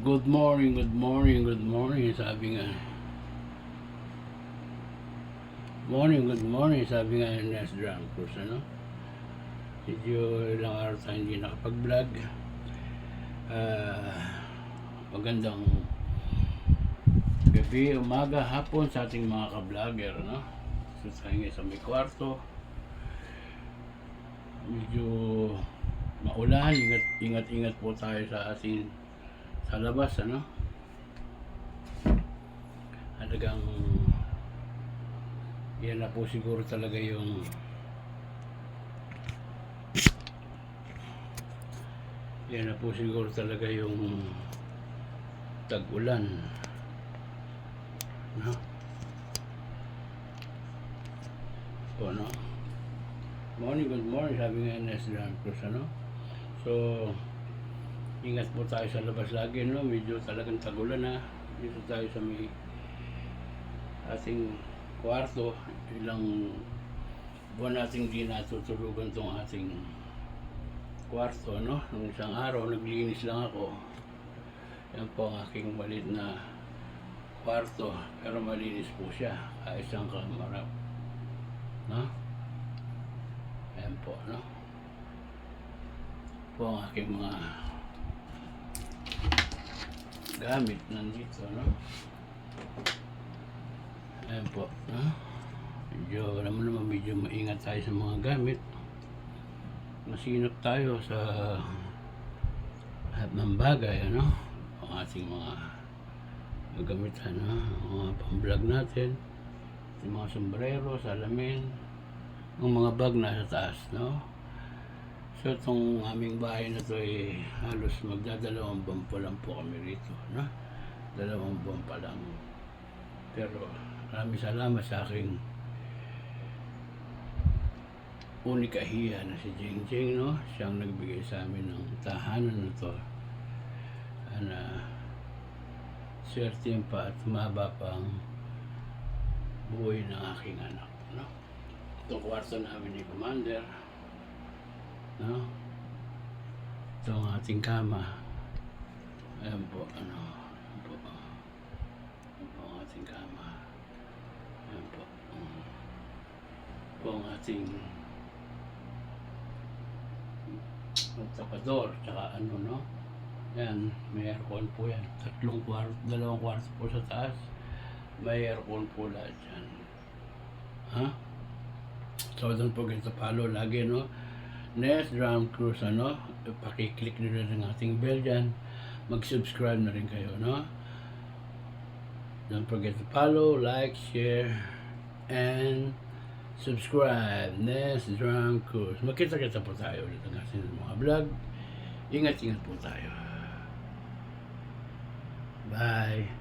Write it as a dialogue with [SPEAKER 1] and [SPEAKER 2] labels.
[SPEAKER 1] Good morning, good morning, good morning, sabi nga. Good morning, sabi nga ng Nest Drum Cruise, ano? Medyo ilang araw tayo hindi nakapag-vlog. Magandang gabi, umaga, hapon sa ating mga ka-vlogger, ano? So tayo ngayon sa may kwarto. Medyo maulan, ingat po tayo sa ating sa labas, ano? Halagang yan na po siguro talaga yung tag-ulan, no? So, no? Good morning, sabi nga Nest Drum Cruise, ano? So, ingat po tayo sa labas lagi, no? Medyo talagang tag-ulan, ha? Dito tayo sa may ating kwarto. Ilang buwan nating di natutulugan tong ating kwarto, no? Nung isang araw, naglinis lang ako. Yan po ang aking maliit na kwarto, pero malinis po siya. Isang kamara, no? Yan po, no? Po ang aking mga gamit nandito, no? Ayan po, no? Medyo, alam mo naman, medyo maingat tayo sa mga gamit. Masinop tayo sa lahat ng bagay, ano? Ang ating mga gamitan, no? Mga pang-vlog natin, yung mga sombrero, salamin, yung mga bag nasa taas, no? So, itong aming bahay na to ay halos magdadalawang buwan pa lang po kami rito, no? 2 buwan pa lang. Pero maraming salamat sa aking unikahiya na si Jing Jing, no? Siyang nagbigay sa amin ng tahanan na to. Sana swerte pa at mahaba pang buhay ng aking anak, no? Itong kwarto namin ni Commander, no? Ito ang ating kama. Ayan po, ano? Ayan po. Ayan po ang ating kama. Ayan po. Po ang ating tapador, tsaka ano, no? Yan, may aircon po yan. 2 kwarto po sa taas. May aircon po lahat yan. Ha? So, don't forget to follow lagi, no? Nest Drum Cruise, ano? Pakiclick nyo na ng ating bell dyan. Mag-subscribe na rin kayo, no? Don't forget to follow, like, share, and subscribe. Nest Drum Cruise. Magkita-kita po tayo ulit ng ating mga vlog. Ingat-ingat po tayo. Bye.